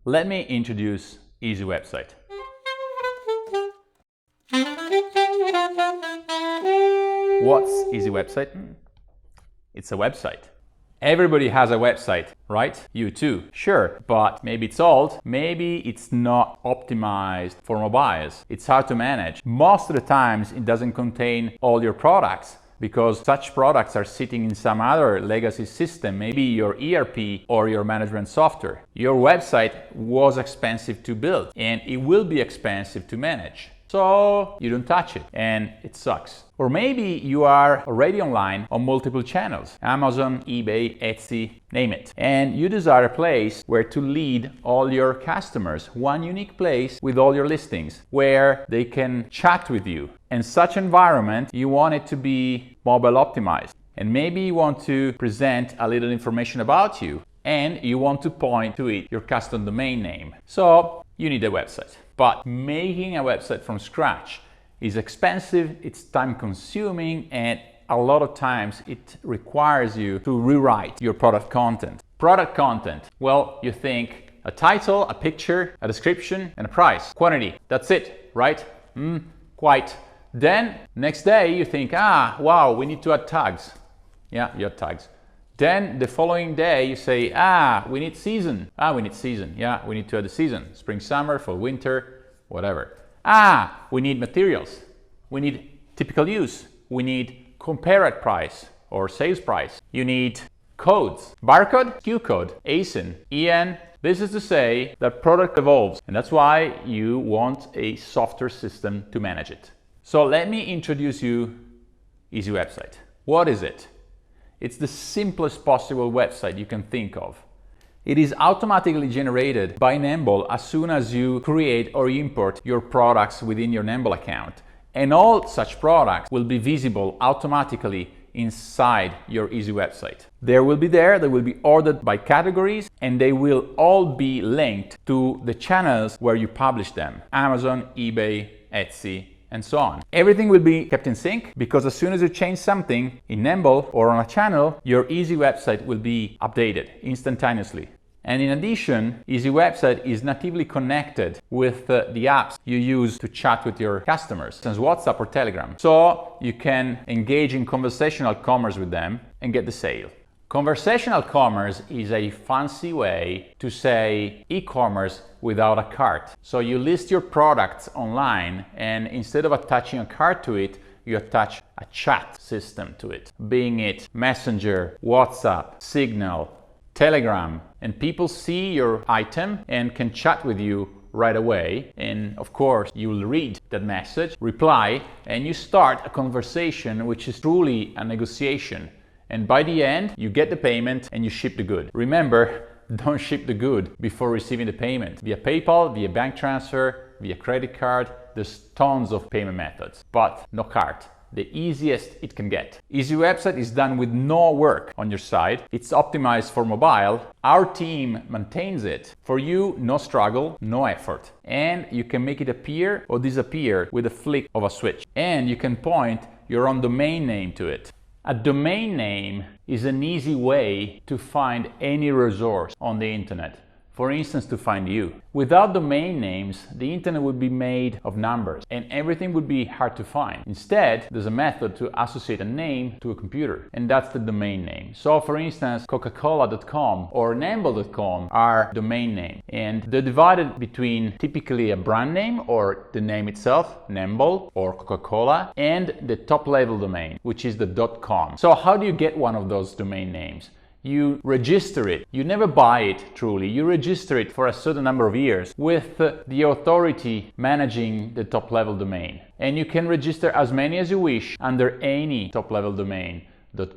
Let me introduce Easy Website. What's Easy Website? It's a website. Everybody has a website, right? You too. Sure, but maybe it's old, maybe it's not optimized for mobiles. It's hard to manage. Most of the times it doesn't contain all your products because such products are sitting in some other legacy system, maybe your ERP or your management software. Your website was expensive to build and it will be expensive to manage. So you don't touch it and it sucks. Or maybe you are already online on multiple channels, Amazon, eBay, Etsy, name it. And you desire a place where to lead all your customers, one unique place with all your listings, where they can chat with you. And such environment, you want it to be mobile optimized. And maybe you want to present a little information about you and you want to point to it your custom domain name. So you need a website. But making a website from scratch is expensive, it's time consuming, and a lot of times it requires you to rewrite your product content. Product content, well, you think a title, a picture, a description, and a price. Quantity, that's it, right? Quite. Then, next day you think, wow, we need to add tags. Yeah, you add tags. Then the following day you say, we need season. We need season. Yeah, we need to add the season. Spring, summer, fall, winter, whatever. We need materials. We need typical use. We need compare at price or sales price. You need codes. Barcode, Q code, ASIN, EN. This is to say that product evolves, and that's why you want a software system to manage it. So let me introduce you Easy Website. What is it? It's the simplest possible website you can think of. It is automatically generated by Nembol as soon as you create or import your products within your Nembol account. And all such products will be visible automatically inside your Easy Website. They will be ordered by categories, and they will all be linked to the channels where you publish them. Amazon, eBay, Etsy, and so on. Everything will be kept in sync because as soon as you change something in Nembol or on a channel, your Easy Website will be updated instantaneously. And in addition, Easy Website is natively connected with the apps you use to chat with your customers, such as WhatsApp or Telegram. So you can engage in conversational commerce with them and get the sale. Conversational commerce is a fancy way to say e-commerce without a cart. So you list your products online, and instead of attaching a cart to it, you attach a chat system to it, being it Messenger, WhatsApp, Signal, Telegram, and people see your item and can chat with you right away. And of course, you will read that message, reply, and you start a conversation which is truly a negotiation. And by the end, you get the payment and you ship the good. Remember, don't ship the good before receiving the payment. Via PayPal, via bank transfer, via credit card, there's tons of payment methods, but no cart. The easiest it can get. Easy Website is done with no work on your side. It's optimized for mobile. Our team maintains it. For you, no struggle, no effort. And you can make it appear or disappear with a flick of a switch. And you can point your own domain name to it. A domain name is an easy way to find any resource on the internet. For instance, to find you. Without domain names, the internet would be made of numbers and everything would be hard to find. Instead, there's a method to associate a name to a computer, and that's the domain name. So for instance, coca-cola.com or nembol.com are domain names, and they're divided between typically a brand name or the name itself, Nembol or Coca-Cola, and the top level domain, which is the .com. So how do you get one of those domain names? You register it. You never buy it truly. You register it for a certain number of years with the authority managing the top level domain. And you can register as many as you wish under any top level domain.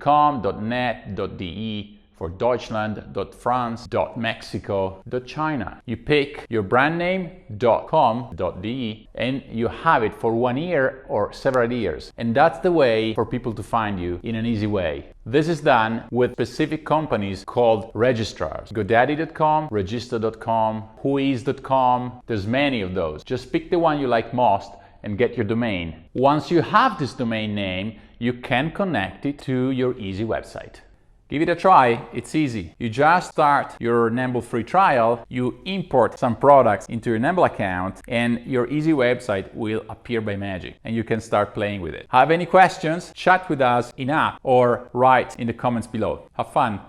.com, .net, .de, for Deutschland, .france, .mexico, .china. You pick your brand name, .com, .de, and you have it for 1 year or several years. And that's the way for people to find you in an easy way. This is done with specific companies called registrars. GoDaddy.com, Register.com, Whois.com, there's many of those. Just pick the one you like most and get your domain. Once you have this domain name, you can connect it to your Easy Website. Give it a try, it's easy. You just start your Nembol free trial, you import some products into your Nembol account, and your easy website will appear by magic, and you can start playing with it. Have any questions? Chat with us in app or write in the comments below. Have fun!